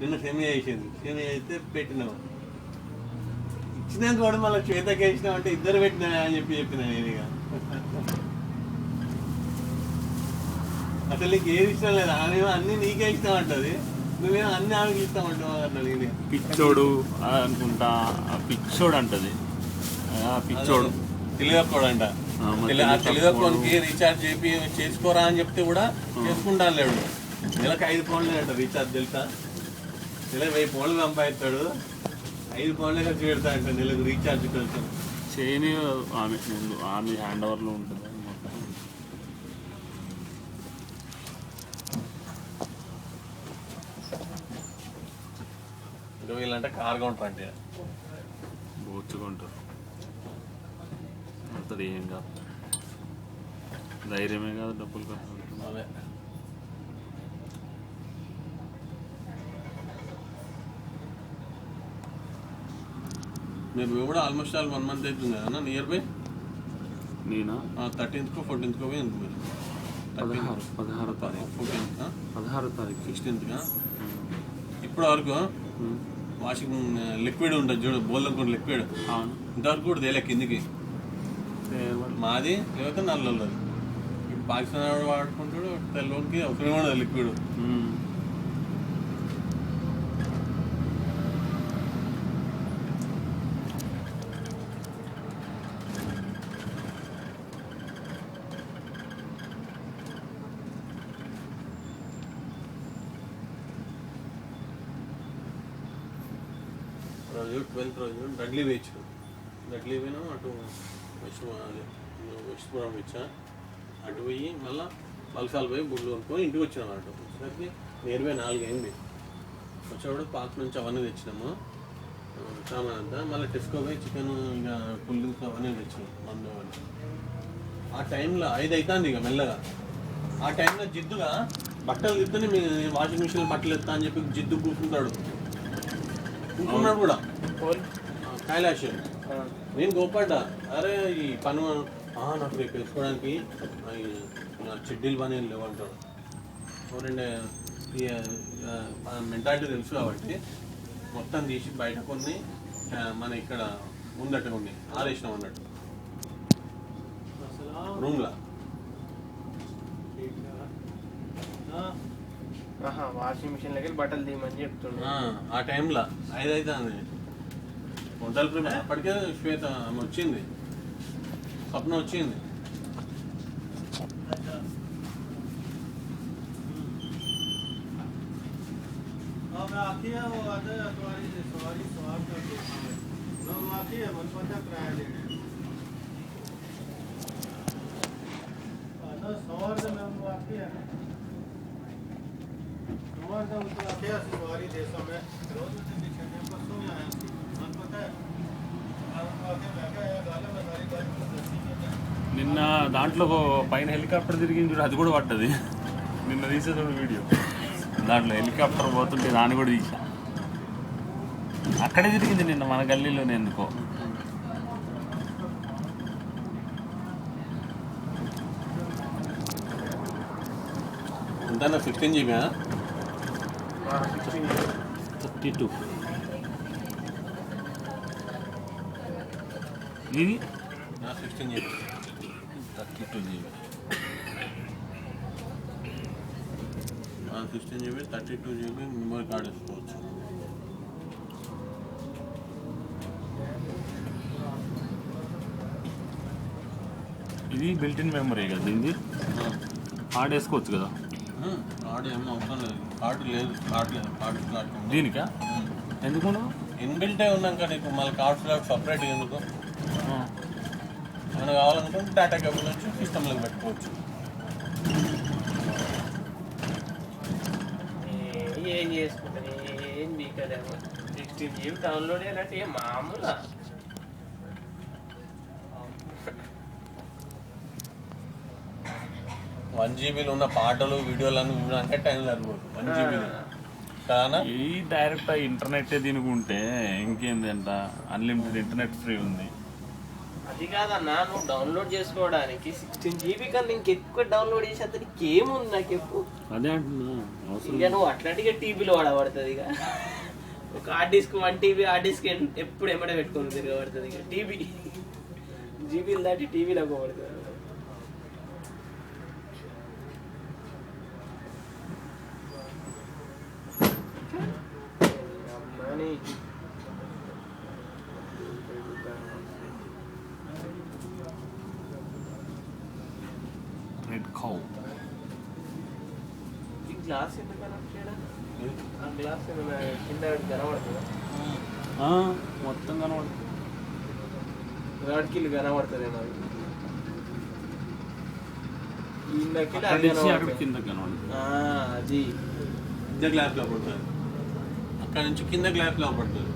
నిన్న సెమి వేసింది. సెమి అయితే పెట్టినావు. ఇచ్చినాక కూడా మళ్ళీ శ్వేతకి వేసినావు అంటే ఇద్దరు పెట్టినా అని చెప్పిన నేను. ఇక అసలు నీకు ఏది ఇష్టం లేదు. ఆమె అన్ని నీకే ఇష్టం అంటది, నువ్వేమో అన్ని ఆమెకి ఇష్టం అంటావు అన్నది. నేను పిచ్చోడు అనుకుంటా, పిచ్చోడు అంటది. పిచ్చోడు తెలియకపోడంట. తెలియకపోనికి రీఛార్జ్ చేసుకోరా అని చెప్తే కూడా చేసుకుంటాను లేడు. నెలకు 5 ఫోన్లు అంట రీఛార్జ్, తెలుసా? నెలకు 1000 ఫోన్లు సంపాదిస్తాడు, 5 ఫోన్లే ఖర్చు పెడతా అంట నెలకు రీఛార్జ్ కోసం. చేయని ఆమె ముందు ఆమె హ్యాండ్ ఓవర్లో ఉంటుంది. వీళ్ళంటే కార్ కౌంటర్ అంటే బోచుకుంటారు. అంతది ఏం కాదు, ధైర్యమే కాదు, డబ్బులు ఖర్చు. అదే మీరు కూడా ఆల్మోస్ట్ 1 మంత్ అవుతుంది కదా నియర్ బై. నేనా 13th 14th పోయింది మీరు. 16వ తారీఖు 16వ తారీఖు 16th ఇప్పటి వరకు వాషింగ్ లిక్విడ్ ఉంటుంది చూడు, బోల్లకు లిక్విడ్ ఇంతవరకు కూడా తేలే కిందికి. మాది లేకపోతే నల్లది. ఇప్పుడు పాకిస్తాన్ వాడు వాడుకుంటాడు, తెల్లకి అవసరం ఉండదు లిక్విడ్. రోజు 12th రోజు డడ్లీ వేయచ్చు. డడ్లీ పోయినా అటు వెస్ట్పురం ఇచ్చా, అటు పోయి మళ్ళీ పలసాలు పోయి గుడ్లు కొనుక్కొని ఇంటికి వచ్చినాం. అటు వచ్చేసరికి నియర్ బై 4 అయింది. వచ్చేప్పుడు పార్క్ నుంచి అవన్నీ తెచ్చినాము సామాన్ అంతా. మళ్ళీ టెస్కో పోయి చికెన్ ఇక కూల్ డ్రింక్స్ అవన్నీ తెచ్చినాం మందు అవన్నీ. ఆ టైంలో 5 అవుతుంది ఇక మెల్లగా. ఆ టైంలో జిద్దుగా బట్టలు తిప్పుతూనే మీ వాషింగ్ మిషన్ బట్టలు ఎత్తా అని చెప్పి జిద్దు కూర్చుంటాడు కూడా కైలాష్. నేను గోపడ్డా, అరే ఈ పని నాకు రేపు వేసుకోవడానికి చెడ్డీలు పని లేవంటాడు. రెండే మెంటాలిటీ తెలుసు కాబట్టి మొత్తం తీసి బయట కొన్ని మన ఇక్కడ ముందట కొన్ని ఆరేసినాం అన్నట్టు రూమ్లో. వాషింగ్ మిషన్ దగ్గర బట్టలు తీయమని చెప్తున్నా. ఆ టైంలో 5 అవుతుంది. వంటల ప్రేమ అప్పటికే శ్వేత వచ్చింది, స్వప్న వచ్చింది. నిన్న దాంట్లో పైన హెలికాప్టర్ తిరిగింది చూడు, అది కూడా పడ్డది. నిన్న తీసే చూడు వీడియో, దాంట్లో హెలికాప్టర్ పోతుంటే దాన్ని కూడా తీసా. అక్కడే తిరిగింది నిన్న మన గల్లీలోనే. ఎందుకో ఎంత 15 GB 32 ఇది 16 GB 32 GB 16 GB 32 GB memory card వేసుకోవచ్చు. ఇది బిల్టిన్ మెమరీ కదా, దీనికి కార్డ్ వేసుకోవచ్చు కదా. కార్డు ఏమో అవసరం లేదు, కార్డు లేదు. కార్డు దీనికా ఎందుకు ఇన్బిల్టే ఉన్నాక నీకు మళ్ళీ కార్డ్ స్లాట్ సపరేట్ ఎందుకు? ఏమైనా కావాలనుకుంటే డాటా కేబుల్ నుంచి సిస్టంలోకి పెట్టుకోవచ్చు. ఏం చేసుకుంటాను, ఏం మీకదేమో 16 GB డౌన్లోడ్ చేయాలంటే మామూలు. 1 GB ఉన్న పాటలు వీడియోలను చూడాలంటే టైం సరిపోదు. 1 GB కానా ఈ డైరెక్ట్ ఇంటర్నెట్ దీనికి ఉంటే ఇంకేంది అంట, అన్లిమిటెడ్ ఇంటర్నెట్ ఫ్రీ ఉంది. అది కాదన్నా, నువ్వు డౌన్లోడ్ చేసుకోవడానికి 16 GB కన్నా ఇంకెక్కువ డౌన్లోడ్ చేసేంత నీకేముంది నాకు చెప్పు. అదే అంటున్నా అవసరం. ఇక నువ్వు అట్లాంటిగా టీవీలో వాడబడుతుంది. ఇక ఒక hard disk 1 TB hard disk ఎప్పుడు ఎమ్మడే పెట్టుకొని తిరగబడుతుంది. ఇక టీవీ జీబీలు దాటి టీవీలో పోబడుతుంది. అమ్మని రెడ్ కౌ. ఈ గ్లాస్ ఎందుకు కనెక్ట్ చేయడా? ఆ గ్లాస్ ఏమైనా కింద కనబడుతుందా? మొత్తం కనబడుతుంది. రాడ్కిల్లు కనబడుతుంది నాకు. అక్కడ కింద కనబడుతుంది. అది కింద గ్లాస్ లో పడుతుంది. అక్కడ నుంచి కింద గ్లాస్ లో పడుతుంది.